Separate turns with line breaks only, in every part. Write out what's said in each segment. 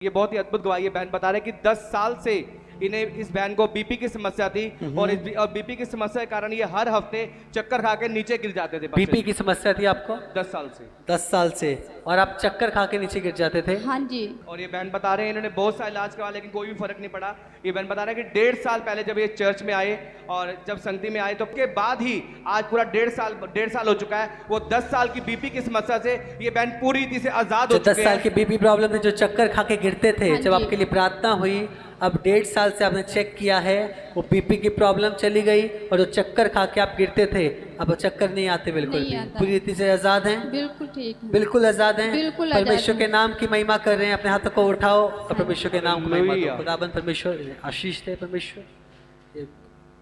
ये बहुत ही अद्भुत गवाही है। बहन बता रहे कि 10 साल से इन्हें इस बहन को बीपी की समस्या थी और बीपी की समस्या के कारण ये हर हफ्ते चक्कर खा के नीचे गिर जाते थे।
बीपी की समस्या थी आपको
10 साल से?
10 साल से। और आप चक्कर खा के नीचे गिर जाते थे?
हाँ जी।
और ये बहन बता रहे हैं इन्होंने बहुत सा इलाज करवाया लेकिन कोई भी फर्क नहीं पड़ा। ये बहन बता रहे हैं कि 1.5 साल पहले जब ये चर्च में आए और जब संगति में आए तो के बाद ही आज पूरा 1.5 साल हो चुका है। वो 10 साल की बीपी की समस्या से ये बहन पूरी रीति से आजाद हो चुके हैं।
10 साल की बीपी प्रॉब्लम में जो चक्कर खा के गिरते थे, जब आपके लिए प्रार्थना हुई, अब 1.5 साल से आपने चेक किया है, वो बीपी की प्रॉब्लम चली गई और जो चक्कर खा के आप गिरते थे अब चक्कर नहीं आते बिल्कुल भी। पूरी रीति से आजाद हैं?
बिल्कुल ठीक है।
बिल्कुल आजाद हैं?
बिल्कुल
परमेश्वर के नाम की महिमा कर रहे हैं। अपने हाथों को उठाओ और परमेश्वर के नाम की महिमा करो। खुदाबंद परमेश्वर आशीष दे, परमेश्वर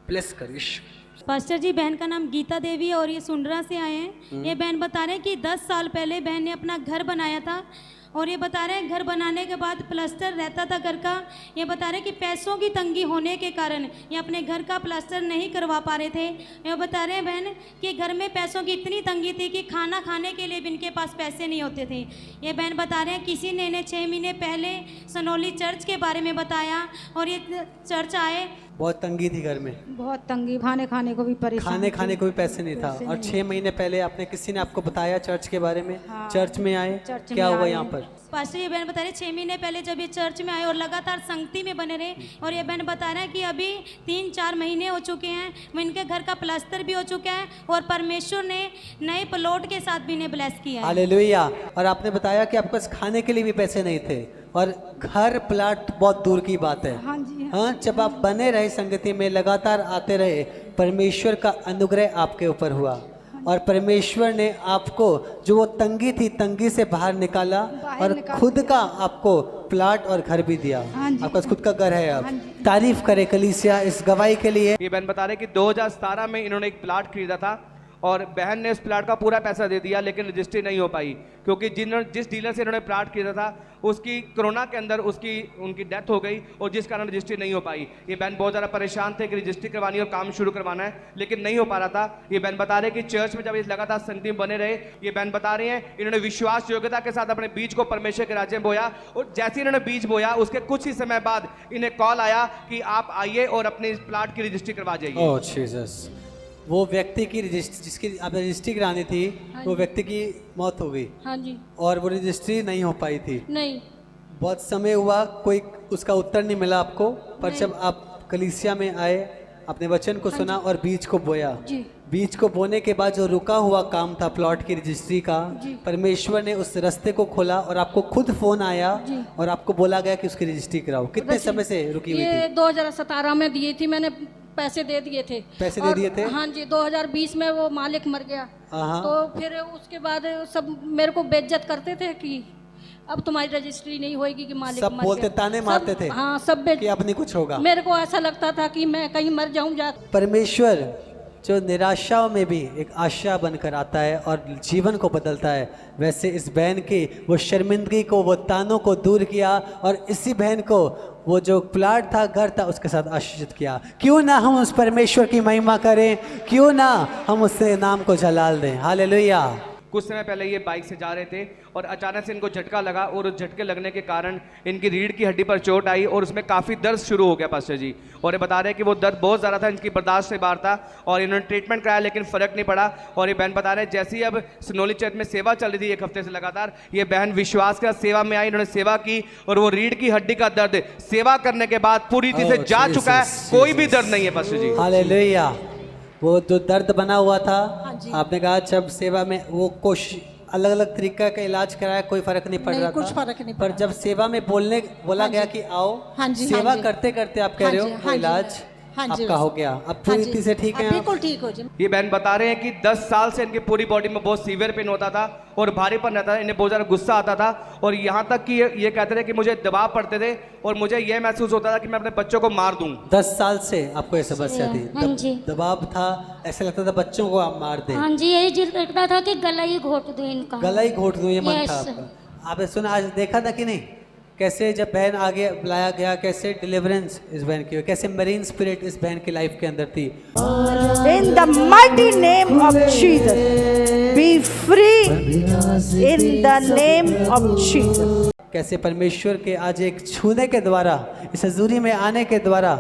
ब्लेस कर यीशु।
पास्टर जी, बहन का नाम गीता देवी है और ये सुंडरा से आए हैं। ये बहन बता रहे हैं कि 10 साल पहले बहन ने अपना घर बनाया था और ये बता रहे हैं घर बनाने के बाद प्लास्टर रहता था घर का। ये बता रहे हैं कि पैसों की तंगी होने के कारण ये अपने घर का प्लास्टर नहीं करवा पा रहे थे। ये बता रहे हैं बहन कि घर में पैसों की इतनी तंगी थी कि खाना खाने के लिए भी इनके पास पैसे नहीं होते थे। ये बहन बता रहे हैं किसी ने इन्हें 6 महीने पहले सनोली चर्च के बारे में बताया और ये चर्च आए।
बहुत तंगी थी घर में,
बहुत तंगी, खाने को भी परेशान,
खाने को भी पैसे नहीं था। और 6 महीने पहले आपने किसी ने आपको बताया चर्च के बारे में?
हाँ,
चर्च में आए, क्या हुआ यहाँ पर?
पास्टर ये बहन बता रहे 6 महीने पहले जब ये चर्च में आए और लगातार संगति में बने रहे और ये बहन बता रहे हैं कि अभी 3-4 महीने हो चुके हैं, वो इनके घर का प्लास्टर भी हो चुका है और परमेश्वर ने नए प्लॉट के साथ भी इन्हें ब्लेस किया है।
हालेलुया। और आपने बताया कि आपके पास खाने के लिए भी पैसे नहीं थे और घर प्लाट बहुत दूर की बात है।
हाँ जी।
हाँ, जब आप बने रहे संगति में, लगातार आते रहे, परमेश्वर का अनुग्रह आपके ऊपर हुआ और परमेश्वर ने आपको जो वो तंगी थी, तंगी से बाहर निकाला और खुद का आपको प्लाट और घर भी दिया। आपका खुद का घर है। अब तारीफ करे कलीसिया इस गवाही के लिए।
ये बहन बता रहे कि 2017 में इन्होंने एक प्लाट खरीदा था और बहन ने उस प्लाट का पूरा पैसा दे दिया लेकिन रजिस्ट्री नहीं हो पाई क्योंकि जिस डीलर से इन्होंने प्लाट खरीदा था उसकी कोरोना के अंदर उनकी डेथ हो गई और जिस कारण रजिस्ट्री नहीं हो पाई। ये बहन बहुत ज़्यादा परेशान थे कि रजिस्ट्री करवानी और काम शुरू करवाना है लेकिन नहीं हो पा रहा था। ये बहन बता रहे कि चर्च में जब ये लगातार संगति में बने रहे, ये बहन बता रही हैं इन्होंने विश्वास योग्यता के साथ अपने बीज को परमेश्वर के राज्य में बोया और जैसे इन्होंने बीज बोया उसके कुछ ही समय बाद इन्हें कॉल आया कि आप आइए और अपने प्लाट की रजिस्ट्री करवा जाइए।
ओह जीसस। वो व्यक्ति की रजिस्ट्री जिसकी आपने रजिस्ट्री करानी थी, वो व्यक्ति की मौत हो गई।
हाँ जी।
और वो रजिस्ट्री नहीं हो पाई थी।
नहीं,
बहुत समय हुआ, कोई उसका उत्तर नहीं मिला आपको, पर जब आप कलीसिया में आए, अपने वचन को सुना और बीज को बोया। बीज को बोने के बाद जो रुका हुआ काम था प्लॉट की रजिस्ट्री का, परमेश्वर ने उस रास्ते को खोला और आपको खुद फोन आया और आपको बोला गया कि उसकी रजिस्ट्री कराओ। कितने समय से रुकी हुई थी?
2017 में दिए थी मैंने, पैसे दे दिए थे।
पैसे दे दिए थे?
हाँ जी। 2020 में वो मालिक मर गया तो फिर उसके बाद सब मेरे को बेइज्जत करते थे कि अब तुम्हारी रजिस्ट्री नहीं होगी कि मालिक
सब
मर
बोलते,
गया।
ताने मारते थे।
हाँ, सब
कि अब नहीं कुछ होगा।
मेरे को ऐसा लगता था कि मैं कहीं मर जाऊं जा।
परमेश्वर जो निराशाओं में भी एक आशा बनकर आता है और जीवन को बदलता है, वैसे इस बहन की वो शर्मिंदगी को, वो तानों को दूर किया और इसी बहन को वो जो प्लाट था, घर था, उसके साथ आशीषित किया। क्यों ना हम उस परमेश्वर की महिमा करें, क्यों ना हम उससे नाम को जलाल दें। हालेलुया।
कुछ समय पहले ये बाइक से जा रहे थे और अचानक से इनको झटका लगा और उस झटके लगने के कारण इनकी रीढ़ की हड्डी पर चोट आई और उसमें काफ़ी दर्द शुरू हो गया पास्टर जी। और ये बता रहे हैं कि वो दर्द बहुत ज़्यादा था, इनकी बर्दाश्त से बाहर था और इन्होंने ट्रीटमेंट कराया लेकिन फ़र्क नहीं पड़ा। और ये बहन बता रहे हैं जैसे ही अब सनोली चर्च में सेवा चल रही थी 1 हफ्ते से लगातार, ये बहन विश्वास के साथ सेवा में आई, इन्होंने सेवा की और वो रीढ़ की हड्डी का दर्द सेवा करने के बाद पूरी तरह से जा चुका है, कोई भी दर्द नहीं है पास्टर जी।
हालेलुया। वो जो दर्द बना हुआ था, आपने कहा जब सेवा में वो कोशिश अलग अलग तरीका का इलाज कराया, कोई फर्क नहीं पड़ रहा
कुछ
था।
फर्क नहीं
पर जब सेवा में बोला गया कि आओ, सेवा करते करते आप कह रहे हो वो इलाज आपका हो गया, अब पूरी रीति से ठीक है?
बिल्कुल ठीक हो जी।
ये बहन बता रहे हैं कि 10 साल से इनकी पूरी बॉडी में बहुत सीवियर पेन होता था और भारीपन रहता था, इन्हें बहुत ज़्यादा गुस्सा आता था और यहाँ तक कि ये कहते थे कि मुझे दबाव पड़ते थे और मुझे ये महसूस होता था कि मैं अपने बच्चों को मार दूं।
10 साल से आपको ये समस्या थी?
हाँ जी।
दबाव था, ऐसा लगता था बच्चों को आप मार दें।
हाँ जी, यही जिद लगता था कि गला ही घोट दूं इनका,
गला ही घोट दूं, ये मन
Yes.
था आपका। आपने सुना, आज देखा था कि नहीं, कैसे जब बहन आगे बुलाया गया, कैसे डिलीवरेंस इस बहन की, कैसे मरीन स्पिरिट इस बहन की लाइफ के अंदर थी।
In the mighty name of Jesus, be free in the name of Jesus.
कैसे परमेश्वर के आज एक छूने के द्वारा, इस हजूरी में आने के द्वारा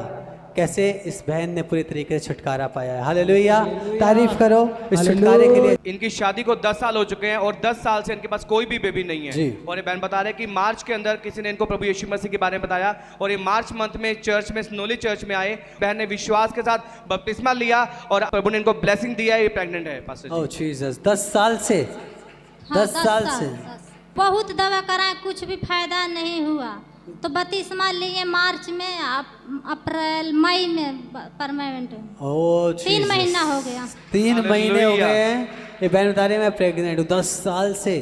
कैसे इस बहन ने पूरी तरीके से छुटकारा पाया है। हालेलुया, तारीफ करो इस छुटकारे के लिए।
इनकी शादी को 10 साल हो चुके हैं और 10 साल से इनके पास कोई भी बेबी नहीं है।
जी।
और ये बहन बता रहे हैं कि मार्च के अंदर किसी ने इनको प्रभु यीशु मसीह के बारे में बताया और ये मार्च मंथ में चर्च में, स्नोली चर्च में आए। बहन ने विश्वास के साथ बपतिस्मा लिया और प्रभु ने इनको ब्लेसिंग दिया। ये प्रेग्नेंट है पास्टर जी।
ओह जीसस, 10 साल से,
हाँ,
10 साल से
बहुत दवा कराए, कुछ भी फायदा नहीं हुआ। तो बपतिस्मा लिए मार्च में, अप्रैल मई में परमानेंट।
ओह
3 महीना हो गया।
3 महीने हो
हालेलुया।
गए हैं। ये बहन बता रही है मैं प्रेग्नेंट हूँ 10 साल से।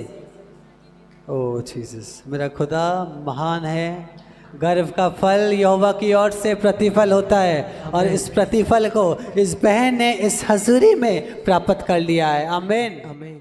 ओह जीसस, मेरा खुदा महान है। गर्भ का फल यहोवा की ओर से प्रतिफल होता है और इस प्रतिफल को इस बहन ने इस हजूरी में प्राप्त कर लिया है। आमीन।